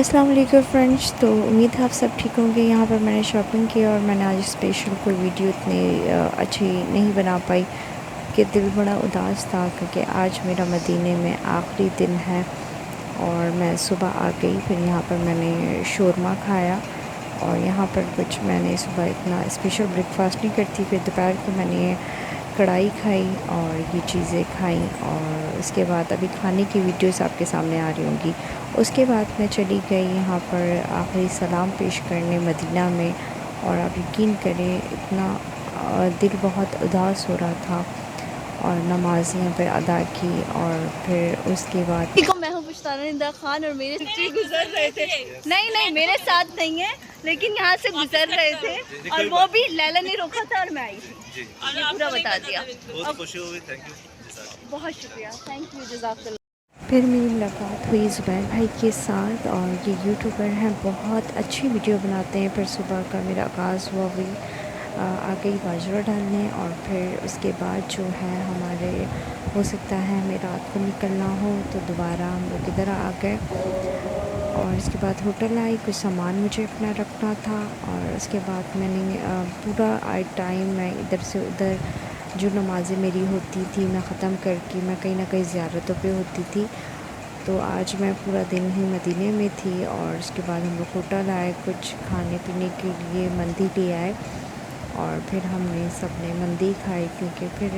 अस्सलाम वालेकुम फ्रेंड्स। तो उम्मीद है आप सब ठीक होंगे। यहाँ पर मैंने शॉपिंग की और मैंने आज स्पेशल कोई वीडियो इतनी अच्छी नहीं बना पाई कि दिल बड़ा उदास था, क्योंकि आज मेरा मदीने में आखिरी दिन है और मैं सुबह आ गई। फिर यहाँ पर मैंने शोरमा खाया और यहाँ पर कुछ मैंने सुबह इतना स्पेशल ब्रेकफास्ट नहीं करती। फिर दोपहर को मैंने कढ़ाई खाई और ये चीज़ें खाई और उसके बाद अभी खाने की वीडियोस आपके सामने आ रही होंगी। उसके बाद मैं चली गई यहाँ पर आखिरी सलाम पेश करने मदीना में, और आप यकीन करें इतना दिल बहुत उदास हो रहा था। और नमाज यहाँ पर अदा की और फिर उसके बाद मैं हूँ पुश्ताना खान और मेरे से गुजर रहे थे। नहीं मेरे साथ नहीं है, लेकिन यहाँ से गुजर रहे थे और वो भी लैला ने रोका था और मैं आई थी। ये पूरा बता दिया। बहुत खुशी हुई। थैंक यू, बहुत शुक्रिया, थैंक यू, जज़ाकल्लाह। फिर मेरी मुलाकात हुई ज़ुबैर भाई के साथ, और ये यूट्यूबर हैं, बहुत अच्छी वीडियो बनाते हैं। फिर सुबह का मेरा आगाज़ हुआ, वही आ गई बाजरा डालने, और फिर उसके बाद जो है हमारे हो सकता है हमें रात को निकलना हो तो दोबारा हम लोग इधर आ गए। और इसके बाद होटल आई, कुछ सामान मुझे अपना रखना था, और उसके बाद मैंने पूरा टाइम मैं इधर से उधर जो नमाज़ें मेरी होती थी मैं ख़त्म करके मैं कहीं ना कहीं ज़ियारतों पे होती थी। तो आज मैं पूरा दिन ही मदीने में थी, और उसके बाद हम लोग होटल आए, कुछ खाने पीने के लिए मंदी ले आए, और फिर हमने सब ने मंदी खाई, क्योंकि फिर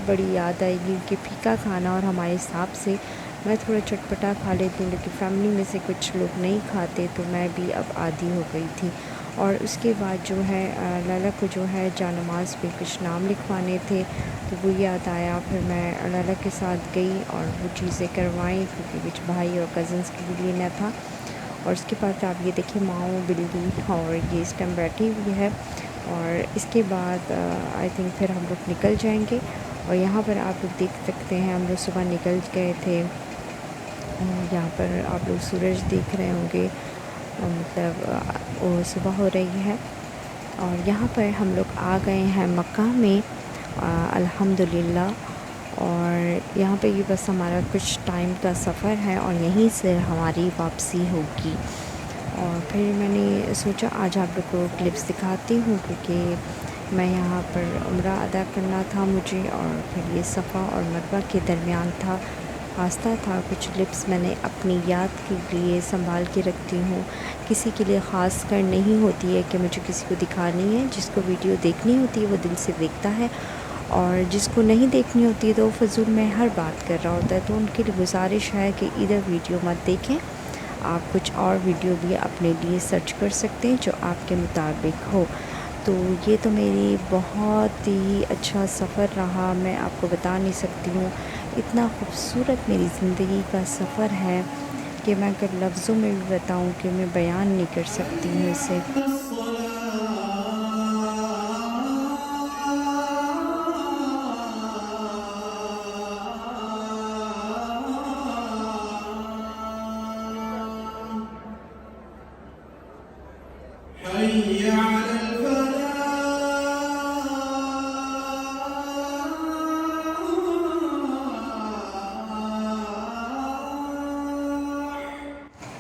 बड़ी याद आएगी कि फीका खाना, और हमारे हिसाब से मैं थोड़ा चटपटा खा लेती हूँ, लेकिन फैमिली में से कुछ लोग नहीं खाते, तो मैं भी अब आदी हो गई थी। और उसके बाद जो है लैला को जो है जानमाज़ पे कुछ नाम लिखवाने थे, तो वो याद आया। फिर मैं लैला के साथ गई और वो चीज़ें करवाई, क्योंकि कुछ भाई और कज़न्स के लिए लेना था। और उसके बाद आप ये देखिए माओ बिल्ली और ये इस टाइम बैठी हुई है। और इसके बाद आई थिंक फिर हम लोग निकल जाएंगे। और यहाँ पर आप लोग देख सकते हैं हम लोग सुबह निकल गए थे। यहाँ पर आप लोग सूरज देख रहे होंगे, मतलब वो सुबह हो रही है। और यहाँ पर हम लोग आ गए हैं मक्का में, अल्हम्दुलिल्लाह। और यहाँ पे ये बस हमारा कुछ टाइम का सफ़र है और यहीं से हमारी वापसी होगी। और फिर मैंने सोचा आज आप लोग को क्लिप्स दिखाती हूँ, क्योंकि मैं यहाँ पर उम्रा अदा करना था मुझे, और फिर ये सफ़ा और मरवा के दरमियान था, रास्ता था। कुछ क्लिप्स मैंने अपनी याद के लिए संभाल के रखती हूँ, किसी के लिए ख़ास कर नहीं होती है कि मुझे किसी को दिखानी है। जिसको वीडियो देखनी होती है वो दिल से देखता है, और जिसको नहीं देखनी होती है तो फजूल में हर बात कर रहा होता है। तो उनके लिए गुजारिश है कि इधर वीडियो मत देखें, आप कुछ और वीडियो भी अपने लिए सर्च कर सकते हैं जो आपके मुताबिक हो। तो ये तो मेरी बहुत ही अच्छा सफ़र रहा, मैं आपको बता नहीं सकती हूँ। इतना खूबसूरत मेरी ज़िंदगी का सफ़र है कि मैं अगर लफ्ज़ों में भी बताऊँ कि मैं बयान नहीं कर सकती हूँ इसे।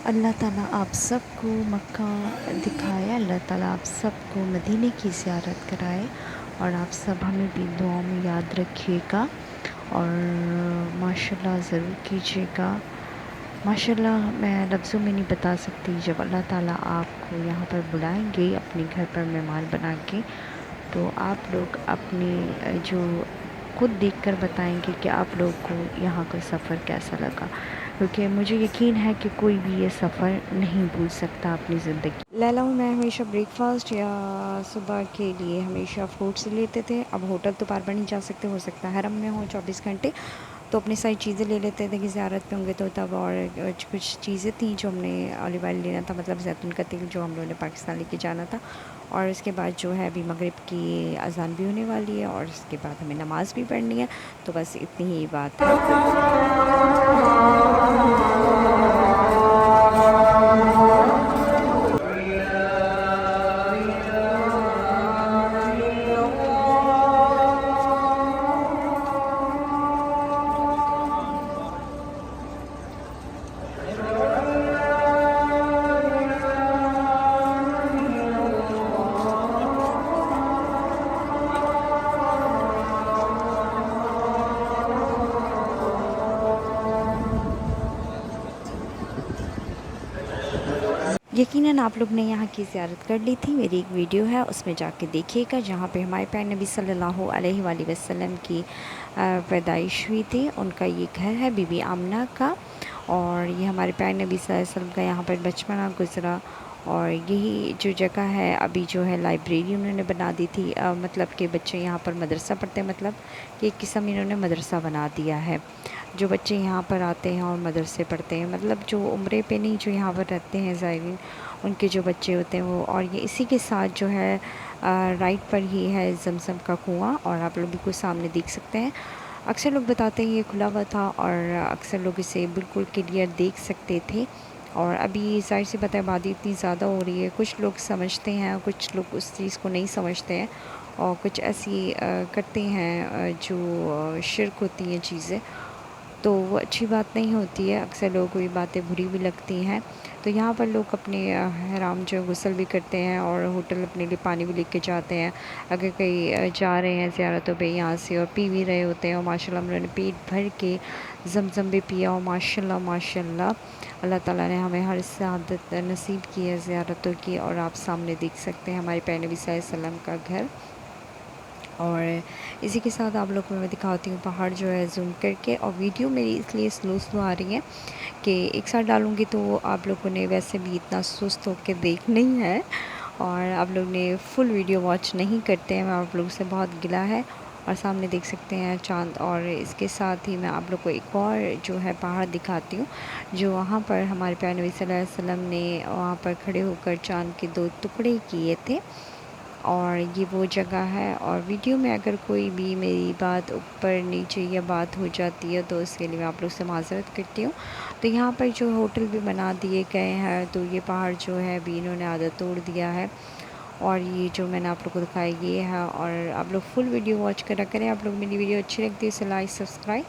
अल्लाह ताला आप सबको मक्का दिखाए, अल्लाह ताला आप सबको मदीने की ज़ियारत कराए, और आप सब हमें भी दुआओं में याद रखिएगा, और माशाल्लाह ज़रूर कीजिएगा। माशाल्लाह मैं लफ्ज़ों में नहीं बता सकती, जब अल्लाह ताला आपको यहाँ पर बुलाएंगे अपने घर पर मेहमान बना के, तो आप लोग अपने जो खुद देखकर बताएंगे कि आप लोग को यहाँ का सफ़र कैसा लगा, क्योंकि मुझे यकीन है कि कोई भी ये सफ़र नहीं भूल सकता अपनी ज़िंदगी। लैला मैं हमेशा ब्रेकफास्ट या सुबह के लिए हमेशा फ्रूट्स लेते थे। अब होटल तो बार बार नहीं जा सकते, हो सकता है हरम में हो 24 घंटे, तो अपनी सारी चीज़ें ले लेते थे कि ज़ियारत पे होंगे तो तब। और कुछ चीज़ें थी जो हमने ऑलिव ऑयल लेना था, मतलब जैतून का तेल जो हम लोगों ने पाकिस्तान लेके जाना था। और उसके बाद जो है अभी मगरिब की अज़ान भी होने वाली है, और उसके बाद हमें नमाज़ भी पढ़नी है। तो बस इतनी ही बात है। यकीनन आप लोग ने यहाँ की ज़ियारत कर ली थी। मेरी एक वीडियो है, उसमें जाके देखिएगा, जहाँ पे हमारे प्यारे नबी सल्लल्लाहु अलैहि वसल्लम की पैदाइश हुई थी। उनका ये घर है बीबी आमना का, और ये हमारे प्यारे नबी सल्लल्लाहु अलैहि वसल्लम का यहाँ पर बचपना गुज़रा। और यही जो जगह है अभी जो है लाइब्रेरी उन्होंने बना दी थी, मतलब कि बच्चे यहाँ पर मदरसा पढ़ते हैं, मतलब कि एक किस्म इन्होंने मदरसा बना दिया है। जो बच्चे यहाँ पर आते हैं और मदरसे पढ़ते हैं, मतलब जो उम्रे पे नहीं, जो यहाँ पर रहते हैं ज़ायरीन, उनके जो बच्चे होते हैं वो। और ये इसी के साथ जो है राइट पर ही है ज़मज़म का कुआं, और आप लोग बिल्कुल सामने देख सकते हैं। अक्सर लोग बताते हैं ये खुला हुआ था, और अक्सर लोग इसे बिल्कुल क्लियर देख सकते थे। और अभी ज़ाहिर सी बात है आबादी इतनी ज़्यादा हो रही है, कुछ लोग समझते हैं, कुछ लोग उस चीज़ को नहीं समझते हैं, और कुछ ऐसी करते हैं जो शिर्क होती हैं चीज़ें, तो वो अच्छी बात नहीं होती है। अक्सर लोगों को ये बातें बुरी भी लगती हैं। तो यहाँ पर लोग अपने हराम जो गुस्ल भी करते हैं, और होटल अपने लिए पानी भी लेके जाते हैं। अगर कहीं जा रहे हैं ज़ियारतों पे यहाँ से और पी भी रहे होते हैं, और माशाल्लाह उन्होंने पेट भर के ज़मज़म भी पिया, और माशाल्लाह माशाल्लाह अल्लाह ताला ने हमें हर सआदत नसीब की है ज़ियारतों की। और आप सामने देख सकते हैं हमारे प्यारे नबी सल्लल्लाहु अलैहि वसल्लम का घर। और इसी के साथ आप लोग को मैं दिखाती हूँ पहाड़ जो है ज़ूम करके। और वीडियो मेरी इसलिए स्लो आ रही है कि एक साथ डालूँगी तो आप लोगों ने वैसे भी इतना सुस्त होकर देख नहीं है, और आप लोग ने फुल वीडियो वॉच नहीं करते हैं, मैं आप लोगों से बहुत गिला है। और सामने देख सकते हैं चाँद। और इसके साथ ही मैं आप लोग को एक और जो है पहाड़ दिखाती हूँ, जो वहाँ पर हमारे प्यारे नबी सल्लल्लाहु अलैहि वसल्लम ने वहाँ पर खड़े होकर चाँद के 2 टुकड़े किए थे। और ये वो जगह है। और वीडियो में अगर कोई भी मेरी बात ऊपर नीचे या बात हो जाती है तो उसके लिए मैं आप लोग से माज़रत करती हूँ। तो यहाँ पर जो होटल भी बना दिए गए हैं, तो ये पहाड़ जो है अभी इन्होंने आधा तोड़ दिया है। और ये जो मैंने आप लोग को दिखाया ये है। और आप लोग फुल वीडियो वॉच करा करें। आप लोग मेरी वीडियो अच्छी लगती है इसे लाइक सब्सक्राइब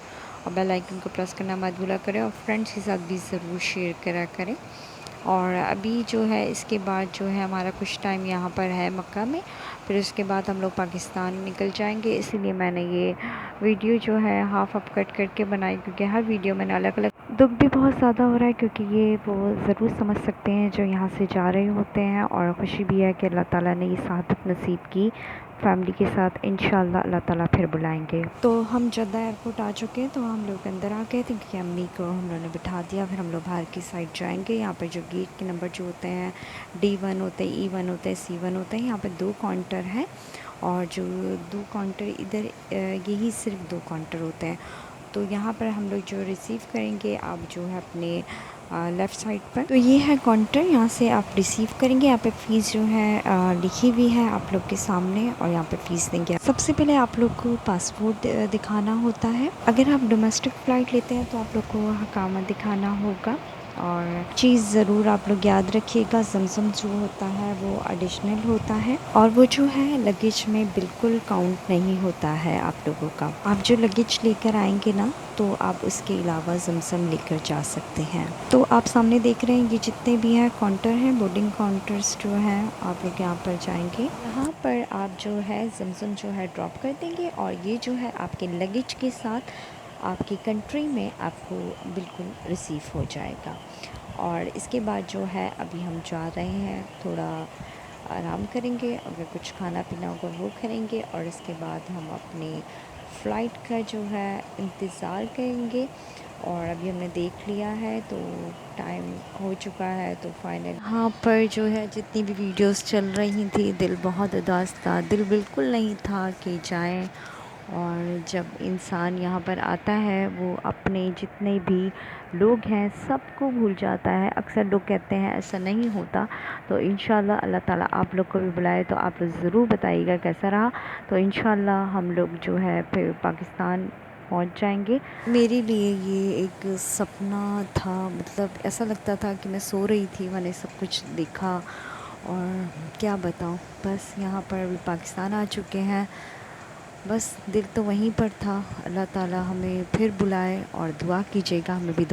और बेल आइकन को प्रेस करना मत भूला करें, और फ्रेंड्स के साथ भी ज़रूर शेयर करा करें। और अभी जो है इसके बाद जो है हमारा कुछ टाइम यहाँ पर है मक्का में, फिर उसके बाद हम लोग पाकिस्तान निकल जाएंगे। इसीलिए मैंने ये वीडियो जो है हाफ़ अप कट करके बनाई, क्योंकि हर वीडियो मैंने अलग अलग। दुख भी बहुत ज़्यादा हो रहा है, क्योंकि ये वो ज़रूर समझ सकते हैं जो यहाँ से जा रहे होते हैं। और खुशी भी है कि अल्लाह ताला ने ये सआदत नसीब की फैमिली के साथ। इंशाअल्लाह अल्लाह ताला फिर बुलाएंगे। तो हम जद्दा एयरपोर्ट आ चुके हैं, तो हम लोग अंदर आ गए थे, क्योंकि अम्मी को हम लोगों ने बिठा दिया। फिर हम लोग बाहर की साइड जाएंगे। यहाँ पर जो गेट के नंबर जो होते हैं D1 होते हैं, E1 होते हैं, C1 होते हैं। यहाँ पर 2 काउंटर हैं, और जो 2 काउंटर इधर यही सिर्फ 2 काउंटर होते हैं। तो यहाँ पर हम लोग जो रिसीव करेंगे आप जो है अपने लेफ़्ट साइड पर, तो ये है काउंटर, यहाँ से आप रिसीव करेंगे। यहाँ पे फ़ीस जो है लिखी हुई है आप लोग के सामने, और यहाँ पे फ़ीस देंगे। सबसे पहले आप लोग को पासपोर्ट दिखाना होता है। अगर आप डोमेस्टिक फ़्लाइट लेते हैं तो आप लोग को हकामा दिखाना होगा। और चीज़ ज़रूर आप लोग याद रखिएगा, ज़मज़म जो होता है वो एडिशनल होता है, और वो जो है लगेज में बिल्कुल काउंट नहीं होता है आप लोगों का। आप जो लगेज लेकर आएंगे ना, तो आप उसके अलावा ज़मज़म लेकर जा सकते हैं। तो आप सामने देख रहे हैं ये जितने भी हैं काउंटर हैं, बोर्डिंग काउंटर्स जो हैं, आप लोग यहाँ पर जाएंगे। यहाँ पर आप जो है ज़मज़म जो है ड्रॉप कर देंगे, और ये जो है आपके लगेज के साथ आपकी कंट्री में आपको बिल्कुल रिसीव हो जाएगा। और इसके बाद जो है अभी हम जा रहे हैं, थोड़ा आराम करेंगे, अगर कुछ खाना पीना होगा वो करेंगे, और इसके बाद हम अपनी फ़्लाइट का जो है इंतज़ार करेंगे। और अभी हमने देख लिया है तो टाइम हो चुका है, तो फाइनल यहाँ पर जो है जितनी भी वीडियोस चल रही थी दिल बहुत उदास था, दिल बिल्कुल नहीं था कि जाएं। और जब इंसान यहाँ पर आता है वो अपने जितने भी लोग हैं सबको भूल जाता है। अक्सर लोग कहते हैं ऐसा नहीं होता, तो इंशाल्लाह अल्लाह ताला आप लोग को भी बुलाए तो आप लोग ज़रूर बताइएगा कैसा रहा। तो इंशाल्लाह हम लोग जो है फिर पाकिस्तान पहुंच जाएंगे। मेरे लिए ये एक सपना था, मतलब ऐसा लगता था कि मैं सो रही थी, मैंने सब कुछ देखा, और क्या बताऊं, बस यहाँ पर अभी पाकिस्तान आ चुके हैं। बस दिल तो वहीं पर था। अल्लाह ताला हमें फिर बुलाए, और दुआ कीजिएगा हमें भी